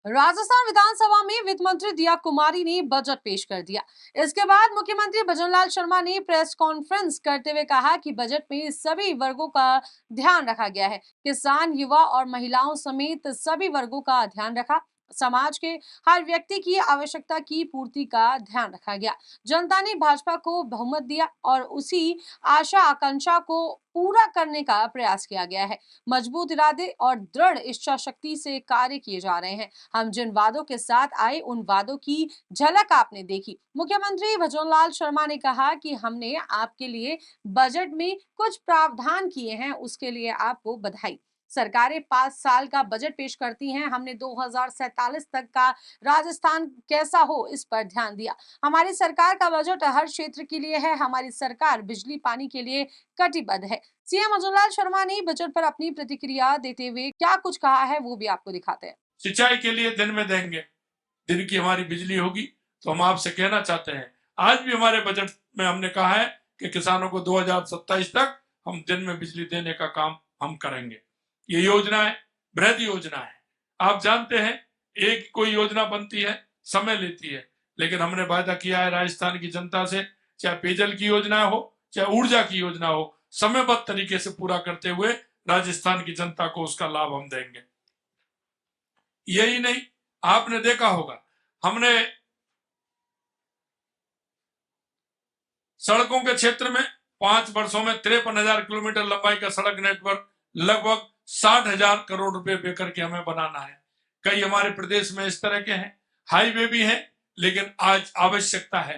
राजस्थान विधानसभा में वित्त मंत्री दिया कुमारी ने बजट पेश कर दिया। इसके बाद मुख्यमंत्री भजनलाल शर्मा ने प्रेस कॉन्फ्रेंस करते हुए कहा कि बजट में सभी वर्गों का ध्यान रखा गया है। किसान, युवा और महिलाओं समेत सभी वर्गों का ध्यान रखा। समाज के हर व्यक्ति की आवश्यकता की पूर्ति का ध्यान रखा गया। जनता ने भाजपा को बहुमत दिया और उसी आशा आकांक्षा को पूरा करने का प्रयास किया गया है। मजबूत इरादे और दृढ़ इच्छा शक्ति से कार्य किए जा रहे हैं। हम जिन वादों के साथ आए उन वादों की झलक आपने देखी। मुख्यमंत्री भजनलाल शर्मा ने कहा कि हमने आपके लिए बजट में कुछ प्रावधान किए हैं, उसके लिए आपको बधाई। सरकारें 5 साल का बजट पेश करती हैं। हमने 2047 तक का राजस्थान कैसा हो इस पर ध्यान दिया। हमारी सरकार का बजट हर क्षेत्र के लिए है। हमारी सरकार बिजली पानी के लिए कटिबद्ध है। सीएम भजनलाल शर्मा ने बजट पर अपनी प्रतिक्रिया देते हुए क्या कुछ कहा है वो भी आपको दिखाते हैं। सिंचाई के लिए दिन में देंगे, दिन की हमारी बिजली होगी। तो हम आपसे कहना चाहते हैं, आज भी हमारे बजट में हमने कहा है कि किसानों को 2027 तक हम दिन में बिजली देने का काम हम करेंगे। ये योजना है, बृहद योजना है। आप जानते हैं, एक कोई योजना बनती है, समय लेती है, लेकिन हमने वायदा किया है राजस्थान की जनता से, चाहे पेयजल की योजना हो, चाहे ऊर्जा की योजना हो, समयबद्ध तरीके से पूरा करते हुए राजस्थान की जनता को उसका लाभ हम देंगे। यही नहीं, आपने देखा होगा, हमने सड़कों के क्षेत्र में 5 वर्षों में 53,000 किलोमीटर लंबाई का सड़क नेटवर्क लगभग 60,000 करोड़ रुपए बेकर के हमें बनाना है। कई हमारे प्रदेश में इस तरह के हैं, हाईवे भी हैं, लेकिन आज आवश्यकता है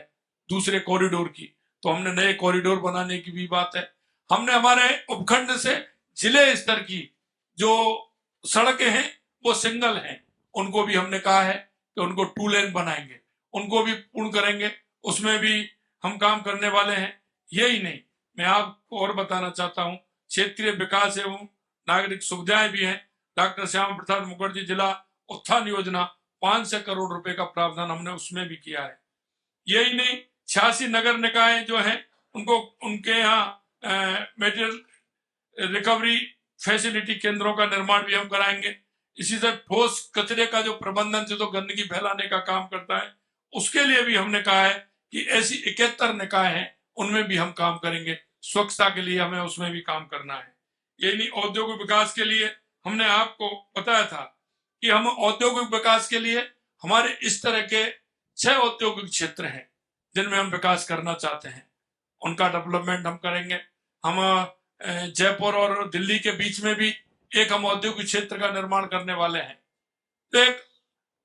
दूसरे कॉरिडोर की, तो हमने नए कॉरिडोर बनाने की भी बात है। हमने हमारे उपखंड से जिले स्तर की जो सड़कें हैं वो सिंगल हैं, उनको भी हमने कहा है कि उनको 2 लेन बनाएंगे, उनको भी पूर्ण करेंगे, उसमें भी हम काम करने वाले हैं। यही नहीं, मैं आपको और बताना चाहता हूं, क्षेत्रीय विकास एवं नागरिक सुविधाएं भी हैं। डॉक्टर श्यामा प्रसाद मुखर्जी जिला उत्थान योजना 500 करोड़ रुपए का प्रावधान हमने उसमें भी किया है। यही नहीं, 86 नगर निकाय जो है उनको उनके यहाँ मेटीरियल रिकवरी फैसिलिटी केंद्रों का निर्माण भी हम कराएंगे। इसी तरह ठोस कचरे का जो प्रबंधन से तो गंदगी फैलाने का काम करता है, उसके लिए भी हमने कहा है कि ऐसी 71 निकाय हैं, उनमें भी हम काम करेंगे। स्वच्छता के लिए हमें उसमें भी काम करना है। यही नहीं, औद्योगिक विकास के लिए हमने आपको बताया था कि हम औद्योगिक विकास के लिए हमारे इस तरह के 6 औद्योगिक क्षेत्र हैं जिनमें हम विकास करना चाहते हैं, उनका डेवलपमेंट हम करेंगे। हम जयपुर और दिल्ली के बीच में भी एक हम औद्योगिक क्षेत्र का निर्माण करने वाले हैं, तो एक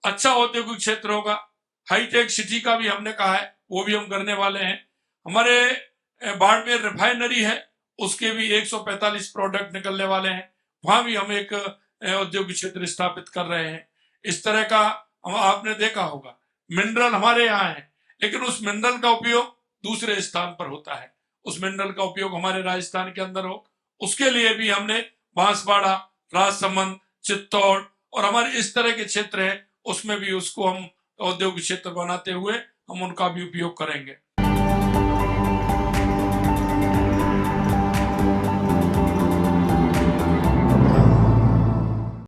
अच्छा औद्योगिक क्षेत्र होगा। हाईटेक सिटी का भी हमने कहा है, वो भी हम करने वाले हैं। हमारे बाड़मेर रिफाइनरी है, उसके भी 145 प्रोडक्ट निकलने वाले हैं, वहां भी हम एक औद्योगिक क्षेत्र स्थापित कर रहे हैं। इस तरह का हम आपने देखा होगा, मिनरल हमारे यहाँ है, लेकिन उस मिनरल का उपयोग दूसरे स्थान पर होता है, उस मिनरल का उपयोग हमारे राजस्थान के अंदर हो, उसके लिए भी हमने बांसवाड़ा, राजसमंद, चित्तौड़ और हमारे इस तरह के क्षेत्र है, उसमें भी उसको हम औद्योगिक क्षेत्र बनाते हुए हम उनका भी उपयोग करेंगे।